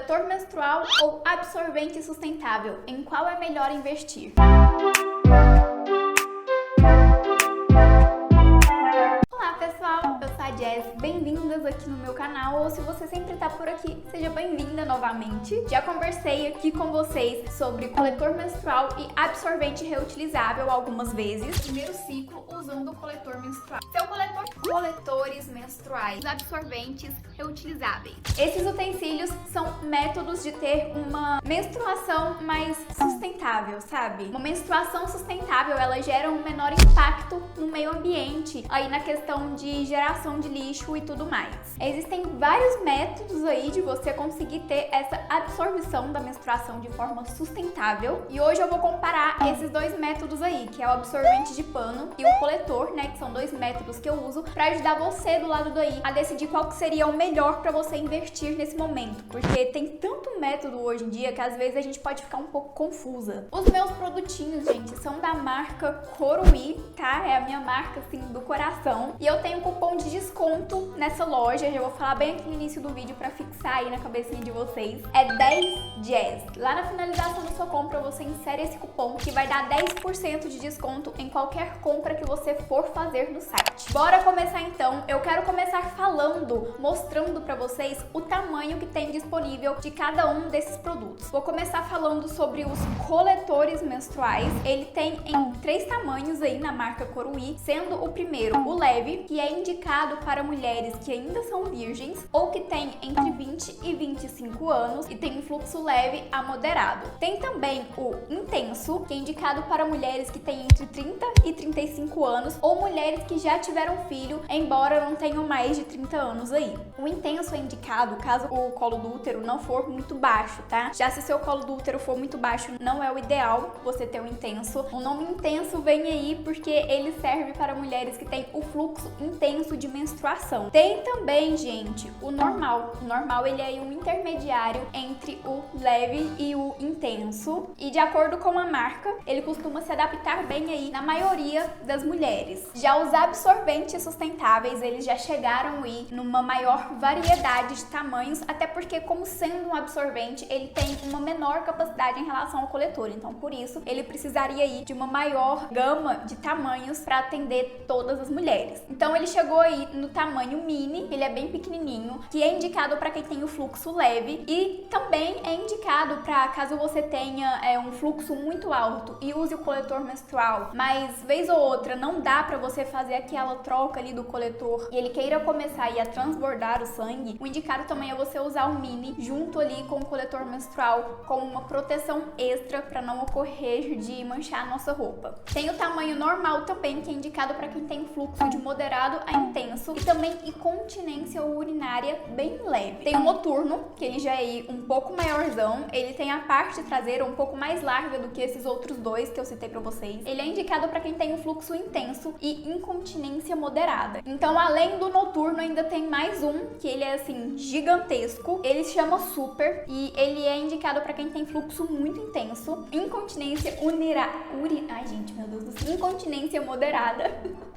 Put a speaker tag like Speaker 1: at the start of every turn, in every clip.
Speaker 1: Coletor menstrual ou absorvente sustentável? Em qual é melhor investir? Olá pessoal, eu sou a Jess, bem-vindas aqui no meu canal, ou se você sempre tá por aqui, seja bem-vinda novamente. Já conversei aqui com vocês sobre coletor menstrual e absorvente reutilizável algumas vezes. Primeiro ciclo usando o coletor menstrual. Seu coletor, coletores menstruais, absorventes reutilizáveis. Esses utensílios são métodos de ter uma menstruação mais sustentável, sabe? Uma menstruação sustentável, ela gera um menor impacto no meio ambiente, aí na questão de geração de lixo e tudo mais. Existem vários métodos aí de você conseguir ter essa absorção da menstruação de forma sustentável, e hoje eu vou comparar esses dois métodos aí, que é o absorvente de pano e o coletor, né, que são dois métodos que eu uso para ajudar você do lado daí a decidir qual que seria o melhor para você investir nesse momento, porque tem tanto método hoje em dia que às vezes a gente pode ficar um pouco confusa. Os meus produtinhos, gente, são da marca Coruí, tá? É a minha marca, assim, do coração. E eu tenho um cupom de desconto nessa loja, já vou falar bem aqui no início do vídeo pra fixar aí na cabecinha de vocês. É 10Jazz. Lá na finalização da sua compra, você insere esse cupom que vai dar 10% de desconto em qualquer compra que você for fazer no site. Bora começar então. Eu quero começar falando, mostrando pra vocês o tamanho que tem disponível de cada um desses produtos. Vou começar falando sobre os coletores menstruais. Ele tem em 3 tamanhos aí na marca Coruí, sendo o primeiro o leve, que é indicado para mulheres que ainda são virgens ou que têm entre 20 e 25 anos e tem um fluxo leve a moderado. Tem também o intenso, que é indicado para mulheres que têm entre 30 e 35 anos ou mulheres que já tiveram filho, embora não tenham mais de 30 anos aí. O intenso é indicado caso o colo do útero não for muito baixo, tá? Já se seu colo do útero for muito baixo, não é o ideal você ter um intenso. O nome intenso vem aí porque ele serve para mulheres que têm o fluxo intenso de menstruação. Tem também, gente, o normal. O normal, ele é um intermediário entre o leve e o intenso, e de acordo com a marca, ele costuma se adaptar bem aí na maioria das mulheres. Já os absorventes sustentáveis, eles já chegaram aí numa maior variedade de tamanhos, até porque, como sendo um absorvente, ele tem uma menor capacidade em relação ao coletor, então por isso ele precisaria aí de uma maior gama de tamanhos para atender todas as mulheres. Então ele chegou aí no tamanho mini, ele é bem pequenininho, que é indicado para quem tem o fluxo leve, e também é indicado para caso você tenha um fluxo muito alto e use o coletor menstrual, mas vez ou outra não dá para você fazer aquela troca ali do coletor e ele queira começar aí a transbordar o sangue. O indicado também é você usar o mini junto ali com o coletor menstrual, como uma proteção extra para não ocorrer de manchar a nossa roupa. Tem o tamanho normal também, que é indicado para quem tem fluxo de moderado a intenso e também incontinência urinária bem leve. Tem o noturno, que ele já é um pouco maiorzão, ele tem a parte traseira um pouco mais larga do que esses outros dois que eu citei para vocês. Ele é indicado para quem tem um fluxo intenso e incontinência moderada. Então, além do noturno, ainda tem mais um, que ele é assim, gigantesco. Ele se chama Super e ele é indicado para quem tem fluxo muito intenso, incontinência ai, gente, meu Deus do céu. Incontinência moderada.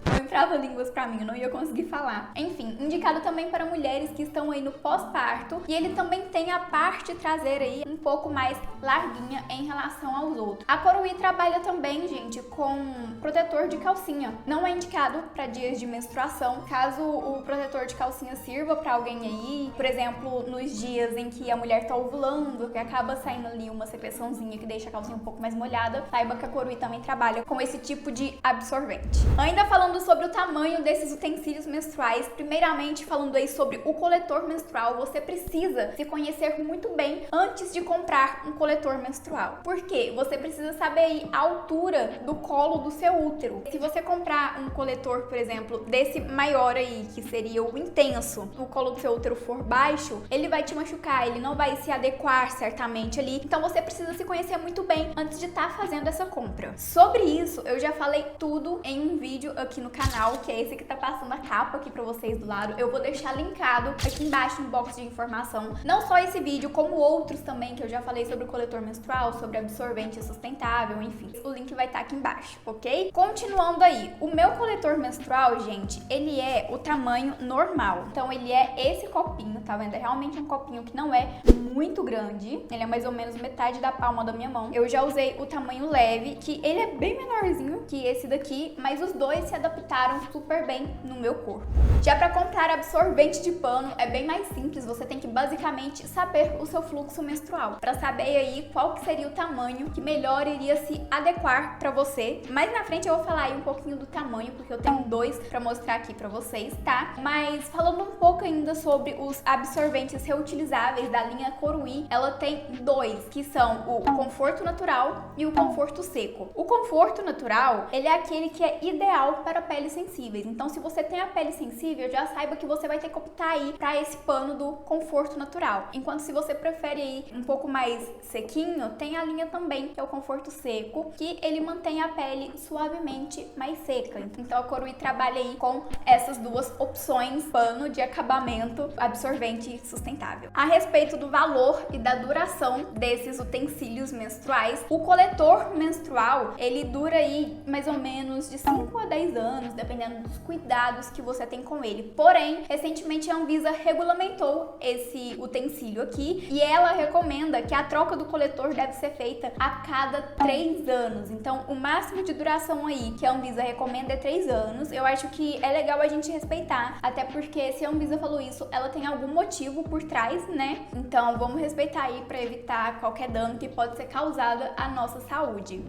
Speaker 1: Não entrava línguas pra mim, eu não ia conseguir falar. Enfim, indicado também para mulheres que estão aí no pós-parto, e ele também tem a parte traseira aí um pouco mais larguinha em relação aos outros. A Coruí trabalha também, gente, com protetor de calcinha. Não é indicado para dias de menstruação. Caso o protetor de calcinha sirva para alguém aí, por exemplo, nos dias em que a mulher tá ovulando, que acaba saindo ali uma secreçãozinha que deixa a calcinha um pouco mais molhada, saiba que a Coruí também trabalha com esse tipo de absorvente. Ainda falando sobre o tamanho desses utensílios menstruais, primeiramente falando aí sobre o coletor menstrual, você precisa se conhecer muito bem antes de comprar um coletor menstrual. Por quê? Você precisa saber aí a altura do colo do seu útero. Se você comprar um coletor, por exemplo, desse maior aí, que seria o intenso, o colo do seu útero for baixo, ele vai te machucar, ele não vai se adequar certamente ali. Então você precisa se conhecer muito bem antes de estar fazendo essa compra. Sobre isso, eu já falei tudo em um vídeo aqui no canal, que é esse que tá passando a capa aqui pra vocês do lado. Eu vou deixar linkado aqui embaixo no box de informação. Não só esse vídeo, como outros também, que eu já falei sobre o coletor menstrual, sobre absorvente sustentável, enfim. O link vai estar aqui embaixo, ok? Continuando aí, o meu coletor menstrual, gente, ele é o tamanho normal. Então ele é esse copinho, tá vendo? É realmente um copinho que não não é muito grande, ele é mais ou menos metade da palma da minha mão. Eu já usei o tamanho leve, que ele é bem menorzinho que esse daqui, mas os dois se adaptaram super bem no meu corpo. Já para comprar absorvente de pano é bem mais simples, você tem que basicamente saber o seu fluxo menstrual, para saber aí qual que seria o tamanho que melhor iria se adequar para você. Mais na frente eu vou falar aí um pouquinho do tamanho, porque eu tenho dois para mostrar aqui para vocês, tá? Mas falando um pouco ainda sobre os absorventes reutilizáveis da linha Coruí, ela tem dois, que são o Conforto Natural e o Conforto Seco. O Conforto Natural, ele é aquele que é ideal para peles sensíveis. Então, se você tem a pele sensível, já saiba que você vai ter que optar aí para esse pano do Conforto Natural. Enquanto se você prefere aí um pouco mais sequinho, tem a linha também, que é o Conforto Seco, que ele mantém a pele suavemente mais seca. Então, a Coruí trabalha aí com essas duas opções, pano de acabamento, absorvente sustentável. A respeito do valor e da duração desses utensílios menstruais, o coletor menstrual, ele dura aí mais ou menos de 5 a 10 anos, dependendo dos cuidados que você tem com ele. Porém, recentemente a Anvisa regulamentou esse utensílio aqui e ela recomenda que a troca do coletor deve ser feita a cada 3 anos. Então, o máximo de duração aí que a Anvisa recomenda é 3 anos. Eu acho que é legal a gente respeitar, até porque se a Anvisa falou isso, ela tem algum motivo por trás, né? Então, vamos respeitar aí para evitar qualquer dano que pode ser causado à nossa saúde.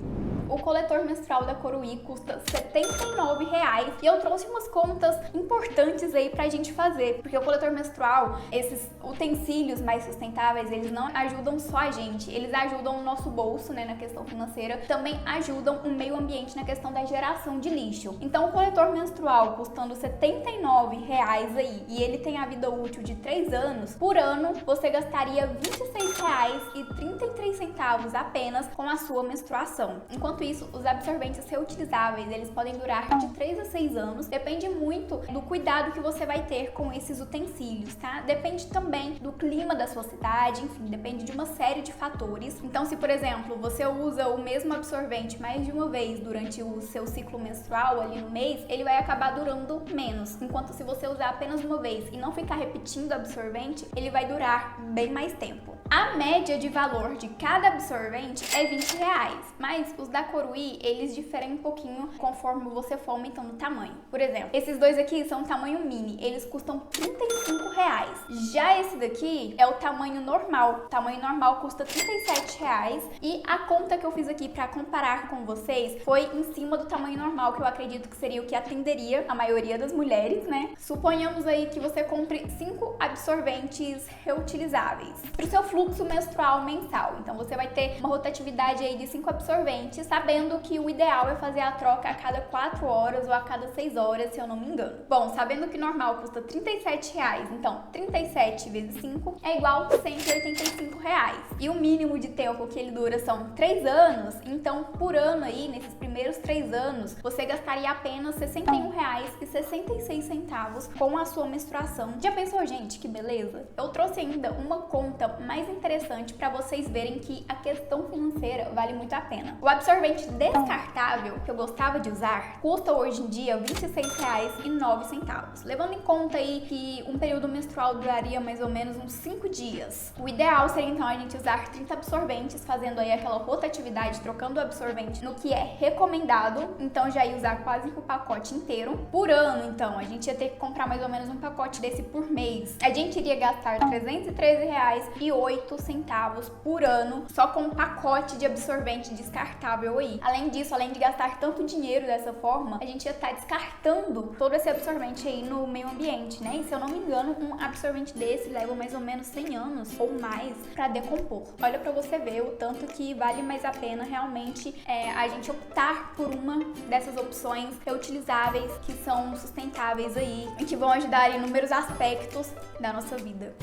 Speaker 1: O coletor menstrual da Coruí custa R$ 79,00 e eu trouxe umas contas importantes aí pra gente fazer, porque o coletor menstrual, esses utensílios mais sustentáveis, eles não ajudam só a gente, eles ajudam o nosso bolso, né, na questão financeira, também ajudam o meio ambiente na questão da geração de lixo. Então, o coletor menstrual custando R$ 79,00 aí, e ele tem a vida útil de 3 anos, por ano você gastaria R$ 26,33 apenas com a sua menstruação. Enquanto isso, os absorventes reutilizáveis, eles podem durar de 3 a 6 anos, depende muito do cuidado que você vai ter com esses utensílios, tá? Depende também do clima da sua cidade, enfim, depende de uma série de fatores. Então, se por exemplo, você usa o mesmo absorvente mais de uma vez durante o seu ciclo menstrual ali no mês, ele vai acabar durando menos, enquanto se você usar apenas uma vez e não ficar repetindo o absorvente, ele vai durar bem mais tempo. A média de valor de cada absorvente é R$ 20,00, mas os da Coruí, eles diferem um pouquinho conforme você for aumentando o tamanho. Por exemplo, esses dois aqui são tamanho mini, eles custam R$ 35,00. Já esse daqui é o tamanho normal. O tamanho normal custa R$ 37,00 e a conta que eu fiz aqui para comparar com vocês foi em cima do tamanho normal, que eu acredito que seria o que atenderia a maioria das mulheres, né? Suponhamos aí que você compre 5 absorventes reutilizáveis para o seu fluxo menstrual mensal. Então você vai ter uma rotatividade aí de 5 absorventes, sabendo que o ideal é fazer a troca a cada 4 horas ou a cada 6 horas, se eu não me engano. Bom, sabendo que normal custa R$ 37,00, então 37 vezes 5 é igual a R$ 185,00. E o mínimo de tempo que ele dura são 3 anos, então por ano aí, nesses primeiros 3 anos, você gastaria apenas R$ 61,66 com a sua menstruação. Já pensou, gente, que beleza? Eu trouxe ainda uma conta mais interessante para vocês verem que a questão financeira vale muito a pena. O absorvente descartável que eu gostava de usar custa hoje em dia R$ 26,09, levando em conta aí que um período menstrual duraria mais ou menos uns 5 dias. O ideal seria então a gente usar 30 absorventes, fazendo aí aquela rotatividade, trocando o absorvente no que é recomendado, então já ia usar quase que o pacote inteiro. Por ano, então, a gente ia ter que comprar mais ou menos um pacote desse por mês. A gente iria gastar R$ 313,08 por ano só com um pacote de absorvente descartável aí. Além disso, além de gastar tanto dinheiro dessa forma, a gente ia estar descartando todo esse absorvente aí no meio ambiente, né? E se eu não me engano, um absorvente desse leva mais ou menos 100 anos ou mais para decompor. Olha para você ver o tanto que vale mais a pena realmente a gente optar por uma dessas opções reutilizáveis que são sustentáveis aí e que vão ajudar em inúmeros aspectos da nossa vida.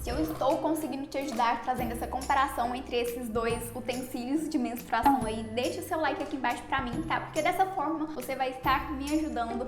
Speaker 1: Se eu estou conseguindo te ajudar trazendo essa comparação entre esses dois utensílios de menstruação aí, deixa o seu like aqui embaixo pra mim, tá? Porque dessa forma você vai estar me ajudando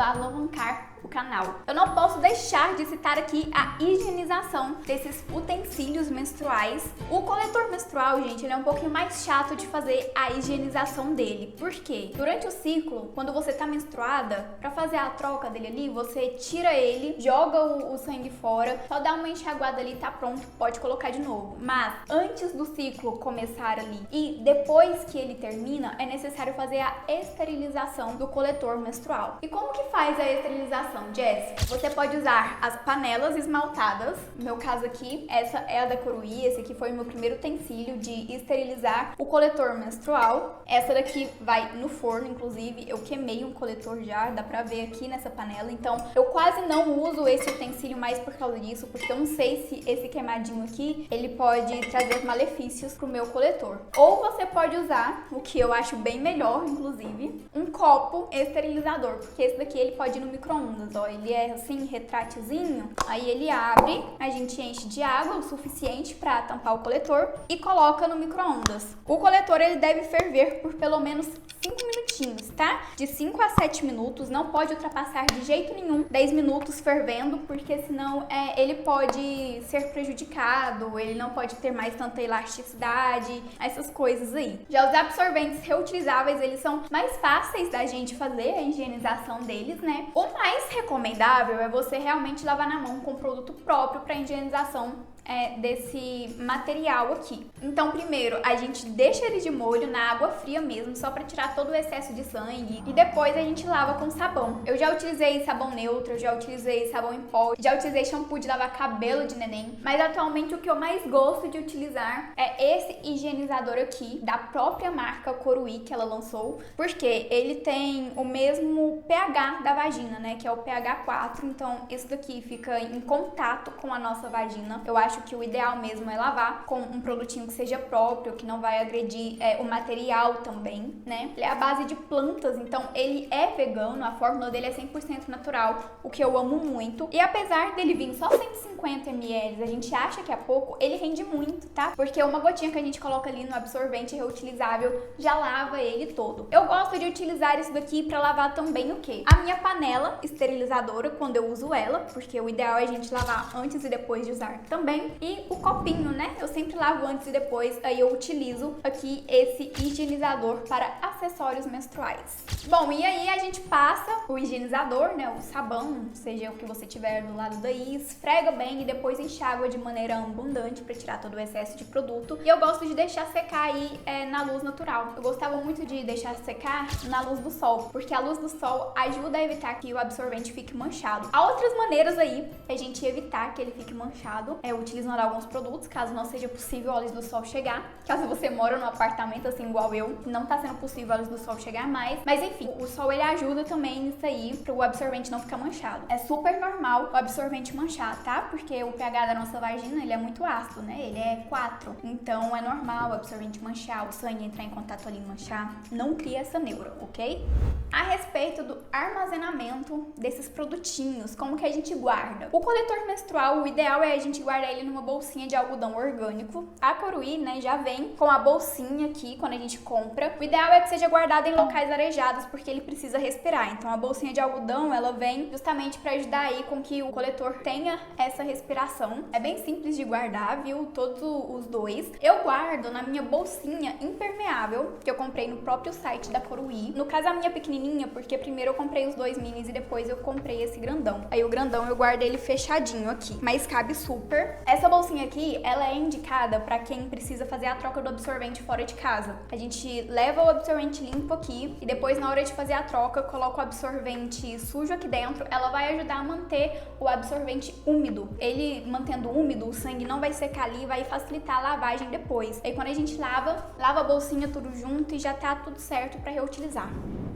Speaker 1: a alavancar o canal. Eu não posso deixar de citar aqui a higienização desses utensílios menstruais. O coletor menstrual, gente, ele é um pouquinho mais chato de fazer a higienização dele. Por quê? Durante o ciclo, quando você tá menstruada, pra fazer a troca dele ali, você tira ele, joga o sangue fora, só dá uma enxaguada dali tá pronto, pode colocar de novo. Mas antes do ciclo começar ali e depois que ele termina, é necessário fazer a esterilização do coletor menstrual. E como que faz a esterilização, Jess? Você pode usar as panelas esmaltadas. No meu caso aqui, essa é a da Coruí. Esse aqui foi o meu primeiro utensílio de esterilizar o coletor menstrual. Essa daqui vai no forno, inclusive eu queimei um coletor já, dá pra ver aqui nessa panela. Então eu quase não uso esse utensílio mais por causa disso, porque eu não sei se esse queimadinho aqui, ele pode trazer malefícios pro meu coletor. Ou você pode usar, o que eu acho bem melhor, inclusive, um copo esterilizador, porque esse daqui ele pode ir no micro-ondas, ó, ele é assim, retrátilzinho, aí ele abre, a gente enche de água o suficiente para tampar o coletor e coloca no micro-ondas. O coletor ele deve ferver por pelo menos 5 minutinhos, tá? De 5 a 7 minutos, não pode ultrapassar de jeito nenhum 10 minutos fervendo, porque senão ele pode ser prejudicado, ele não pode ter mais tanta elasticidade, essas coisas aí. Já os absorventes reutilizáveis, eles são mais fáceis da gente fazer a higienização deles, né? O mais recomendável é você realmente lavar na mão com produto próprio para higienização desse material aqui. Então, primeiro, a gente deixa ele de molho na água fria mesmo, só para tirar todo o excesso de sangue, e depois a gente lava com sabão. Eu já utilizei sabão neutro, eu já utilizei sabão em pó, já utilizei shampoo de lavar cabelo de neném, mas atualmente o que eu mais gosto de utilizar é esse higienizador aqui, da própria marca Coruí, que ela lançou, porque ele tem o mesmo pH da vagina, né, que é o pH 4, então isso daqui fica em contato com a nossa vagina. Eu acho que o ideal mesmo é lavar com um produtinho que seja próprio, que não vai agredir o material também, né? Ele é a base de plantas, então ele é vegano, a fórmula dele é 100% natural, o que eu amo muito. E apesar dele vir só 150 ml, a gente acha que é pouco, ele rende muito, tá? Porque uma gotinha que a gente coloca ali no absorvente reutilizável já lava ele todo. Eu gosto de utilizar isso daqui pra lavar também o quê? A minha panela esterilizadora, quando eu uso ela, porque o ideal é a gente lavar antes e depois de usar também. E o copinho, né? Eu sempre lavo antes e depois, aí eu utilizo aqui esse higienizador para acessórios menstruais. Bom, e aí a gente passa o higienizador, né? O sabão, seja o que você tiver do lado daí, esfrega bem e depois enxágua de maneira abundante para tirar todo o excesso de produto. E eu gosto de deixar secar aí na luz natural. Eu gostava muito de deixar secar na luz do sol, porque a luz do sol ajuda a evitar que o absorvente fique manchado. Há outras maneiras aí a gente evitar que ele fique manchado, utilizando alguns produtos, caso não seja possível a luz do sol chegar. Caso você mora num apartamento assim igual eu, não tá sendo possível a luz do sol chegar mais. Mas enfim, o sol ele ajuda também nisso aí, pro absorvente não ficar manchado. É super normal o absorvente manchar, tá? Porque o pH da nossa vagina, ele é muito ácido, né? Ele é 4. Então é normal o absorvente manchar, o sangue entrar em contato ali e manchar. Não cria essa neura, ok? A respeito do armazenamento desses produtinhos, como que a gente guarda? O coletor menstrual, o ideal é a gente guardar ele numa bolsinha de algodão orgânico. A Coruí, né, já vem com a bolsinha aqui quando a gente compra. O ideal é que seja guardado em locais arejados, porque ele precisa respirar. Então a bolsinha de algodão, ela vem justamente para ajudar aí com que o coletor tenha essa respiração. É bem simples de guardar, viu? Todos os dois. Eu guardo na minha bolsinha impermeável, que eu comprei no próprio site da Coruí. No caso, a minha pequenininha, porque primeiro eu comprei os dois minis e depois eu comprei esse grandão. Aí o grandão eu guardo ele fechadinho aqui, mas cabe super. Essa bolsinha aqui, ela é indicada para quem precisa fazer a troca do absorvente fora de casa. A gente leva o absorvente limpo aqui e depois na hora de fazer a troca, coloca o absorvente sujo aqui dentro. Ela vai ajudar a manter o absorvente úmido. Ele mantendo úmido, o sangue não vai secar ali e vai facilitar a lavagem depois. Aí quando a gente lava a bolsinha tudo junto e já tá tudo certo para reutilizar.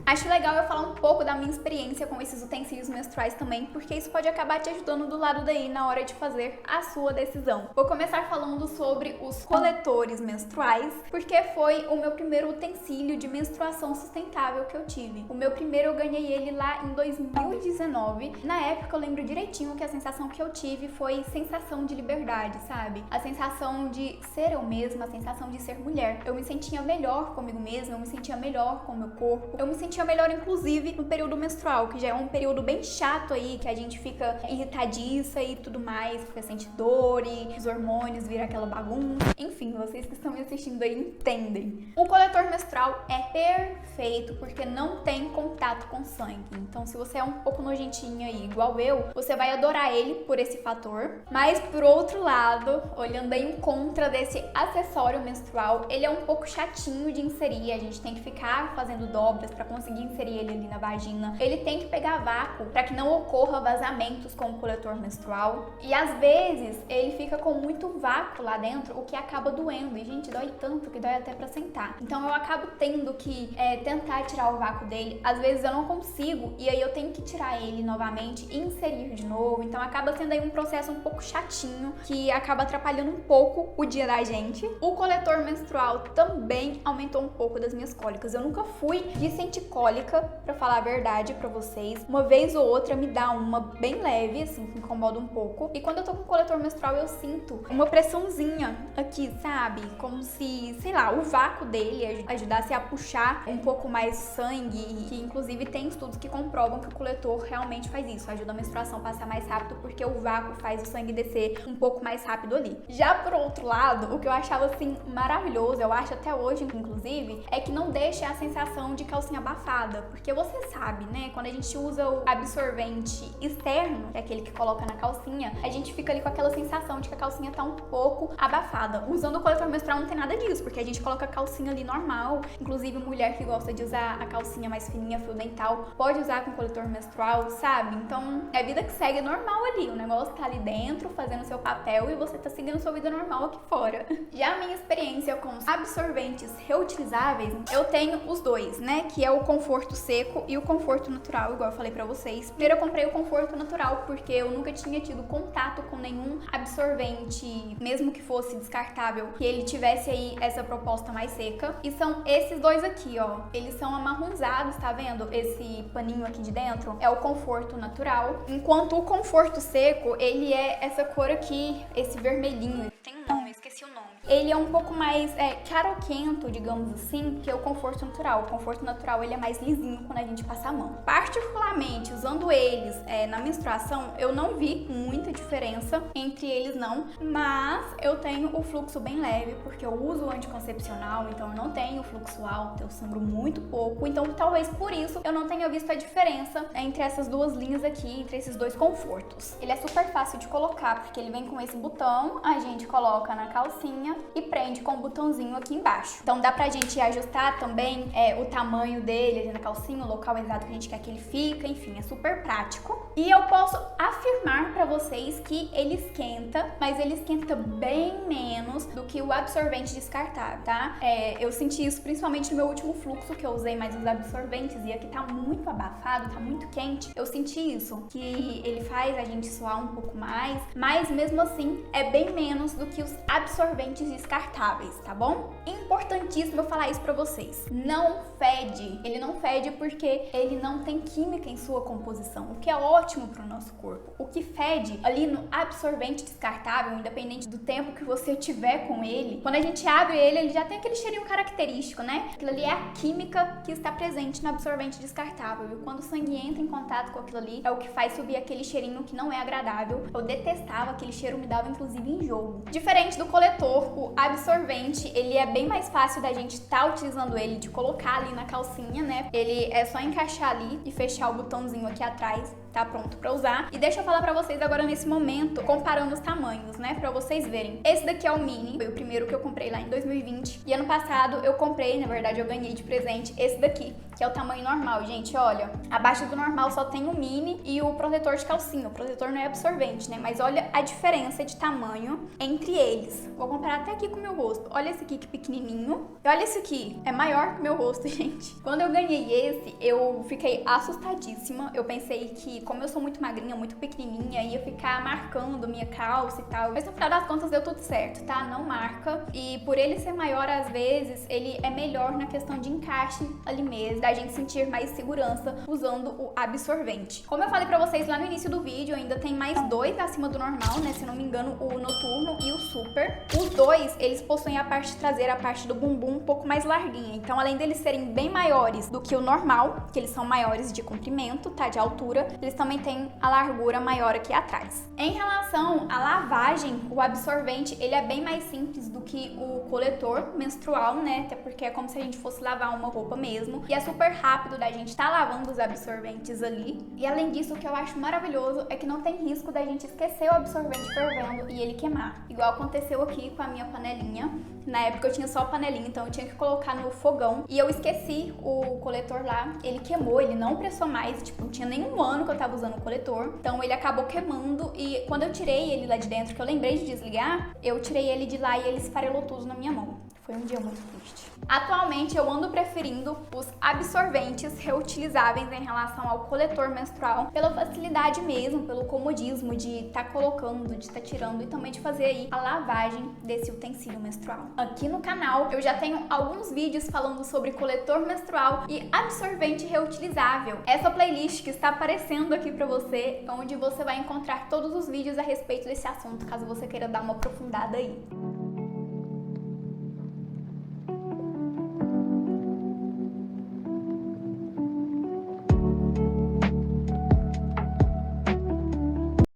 Speaker 1: Acho legal eu falar um pouco da minha experiência com esses utensílios menstruais também, porque isso pode acabar te ajudando do lado daí na hora de fazer a sua decisão. Vou começar falando sobre os coletores menstruais, porque foi o meu primeiro utensílio de menstruação sustentável que eu tive. O meu primeiro eu ganhei ele lá em 2019. Na época eu lembro direitinho que a sensação que eu tive foi sensação de liberdade, sabe? A sensação de ser eu mesma, a sensação de ser mulher. Eu me sentia melhor comigo mesma, eu me sentia melhor com o meu corpo, eu me sentia sentia melhor, inclusive, no período menstrual, que já é um período bem chato aí, que a gente fica irritadiça e tudo mais, fica sente dor e os hormônios viram aquela bagunça. Enfim, vocês que estão me assistindo aí entendem. O coletor menstrual é perfeito porque não tem contato com sangue. Então, se você é um pouco nojentinha aí, igual eu, você vai adorar ele por esse fator. Mas, por outro lado, olhando aí em contra desse acessório menstrual, ele é um pouco chatinho de inserir. A gente tem que ficar fazendo dobras para conseguir inserir ele ali na vagina. Ele tem que pegar vácuo para que não ocorra vazamentos com o coletor menstrual. E às vezes ele fica com muito vácuo lá dentro, o que acaba doendo. E gente, dói tanto que dói até para sentar. Então eu acabo tendo que tentar tirar o vácuo dele. Às vezes eu não consigo e aí eu tenho que tirar ele novamente e inserir de novo. Então acaba sendo aí um processo um pouco chatinho que acaba atrapalhando um pouco o dia da gente. O coletor menstrual também aumentou um pouco das minhas cólicas. Eu nunca fui de sentir cólica, pra falar a verdade pra vocês. Uma vez ou outra me dá uma bem leve, assim, que incomoda um pouco. E quando eu tô com coletor menstrual eu sinto uma pressãozinha aqui, sabe? Como se, sei lá, o vácuo dele ajudasse a puxar um pouco mais sangue. Que inclusive tem estudos que comprovam que o coletor realmente faz isso. Ajuda a menstruação a passar mais rápido porque o vácuo faz o sangue descer um pouco mais rápido ali. Já por outro lado, o que eu achava assim maravilhoso, eu acho até hoje inclusive, é que não deixa a sensação de calcinha abafada, porque você sabe, né, quando a gente usa o absorvente externo, que é aquele que coloca na calcinha, a gente fica ali com aquela sensação de que a calcinha tá um pouco abafada. Usando o coletor menstrual não tem nada disso, porque a gente coloca a calcinha ali normal, inclusive mulher que gosta de usar a calcinha mais fininha, fio dental, pode usar com coletor menstrual, sabe? Então é vida que segue normal ali, o negócio tá ali dentro, fazendo seu papel e você tá seguindo sua vida normal aqui fora. Já a minha experiência com os absorventes reutilizáveis, eu tenho os dois, né? Que é o conforto seco e o conforto natural, igual eu falei pra vocês. Primeiro eu comprei o conforto natural porque eu nunca tinha tido contato com nenhum absorvente, mesmo que fosse descartável, que ele tivesse aí essa proposta mais seca. E são esses dois aqui, ó. Eles são amarronzados, tá vendo? Esse paninho aqui de dentro é o conforto natural, enquanto o conforto seco, ele é essa cor aqui, esse vermelhinho. Tem um nome, eu esqueci o nome. Ele é um pouco mais caroquento, digamos assim, que é o conforto natural. O conforto natural, ele é mais lisinho quando a gente passa a mão. Particularmente, usando eles na menstruação, eu não vi muita diferença entre eles não, mas eu tenho o fluxo bem leve, porque eu uso o anticoncepcional, então eu não tenho fluxo alto, eu sangro muito pouco, então talvez por isso eu não tenha visto a diferença entre essas duas linhas aqui, entre esses dois confortos. Ele é super fácil de colocar, porque ele vem com esse botão, a gente coloca na calcinha e prende com o botãozinho aqui embaixo. Então dá pra gente ajustar também o tamanho dele ali na calcinha, o local exato que a gente quer que ele fica, enfim, é super prático. E eu posso afirmar pra vocês que ele esquenta, mas ele esquenta bem menos do que o absorvente descartável, tá? Eu senti isso principalmente no meu último fluxo, que eu usei mais os absorventes e aqui tá muito abafado, tá muito quente. Eu senti isso, que ele faz a gente suar um pouco mais, mas mesmo assim é bem menos do que os absorventes descartáveis, tá bom? Importantíssimo eu falar isso pra vocês. Não fede. Ele não fede porque ele não tem química em sua composição, o que é ótimo pro nosso corpo. O que fede ali no absorvente descartável, independente do tempo que você tiver com ele, quando a gente abre ele, ele já tem aquele cheirinho característico, né? Aquilo ali é a química que está presente no absorvente descartável. E quando o sangue entra em contato com aquilo ali, é o que faz subir aquele cheirinho que não é agradável. Eu detestava aquele cheiro, me dava inclusive enjoo. Diferente do coletor, o absorvente, ele é bem mais fácil da gente estar utilizando ele, de colocar ali na calcinha, né? Ele é só encaixar ali e fechar o botãozinho aqui atrás, tá pronto pra usar. E deixa eu falar pra vocês agora nesse momento, comparando os tamanhos, né? Pra vocês verem. Esse daqui é o mini, foi o primeiro que eu comprei lá em 2020. E ano passado eu comprei, na verdade eu ganhei de presente esse daqui, que é o tamanho normal. Gente, olha, abaixo do normal só tem o mini e o protetor de calcinha. O protetor não é absorvente, né? Mas olha a diferença de tamanho entre eles. Vou comparar até aqui com o meu rosto. Olha esse aqui que pequenininho. E olha esse aqui, é maior que o meu rosto, gente. Quando eu ganhei esse, eu fiquei assustadíssima. Eu pensei que como eu sou muito magrinha, muito pequenininha, ia ficar marcando minha calça e tal. Mas no final das contas deu tudo certo, tá? Não marca. E por ele ser maior, às vezes, ele é melhor na questão de encaixe ali mesmo, da gente sentir mais segurança usando o absorvente. Como eu falei pra vocês lá no início do vídeo, ainda tem mais 2 acima do normal, né? Se não me engano, o noturno e o super. Os 2, eles possuem a parte traseira, a parte do bumbum um pouco mais larguinha. Então, além deles serem bem maiores do que o normal, que eles são maiores de comprimento, tá? De altura, eles também têm a largura maior aqui atrás. Em relação à lavagem, o absorvente, ele é bem mais simples do que o coletor menstrual, né? Até porque é como se a gente fosse lavar uma roupa mesmo. E é super rápido da gente tá lavando os absorventes ali. E além disso, o que eu acho maravilhoso é que não tem risco da gente esquecer o absorvente fervendo e ele queimar. Igual aconteceu aqui com a minha panelinha. Na época eu tinha só a panelinha, então eu tinha que colocar no fogão. E eu esqueci o coletor lá, ele queimou, ele não pressou mais. Tipo, não tinha nem um ano que eu tava usando o coletor. Então ele acabou queimando e quando eu tirei ele lá de dentro, que eu lembrei de desligar, eu tirei ele de lá e ele esfarelou tudo na minha mão. Foi um dia muito triste. Atualmente eu ando preferindo os absorventes reutilizáveis em relação ao coletor menstrual, pela facilidade mesmo, pelo comodismo de estar colocando, de estar tirando e também de fazer aí a lavagem desse utensílio menstrual. Aqui no canal eu já tenho alguns vídeos falando sobre coletor menstrual e absorvente reutilizável. Essa playlist que está aparecendo aqui pra você, onde você vai encontrar todos os vídeos a respeito desse assunto, caso você queira dar uma aprofundada aí.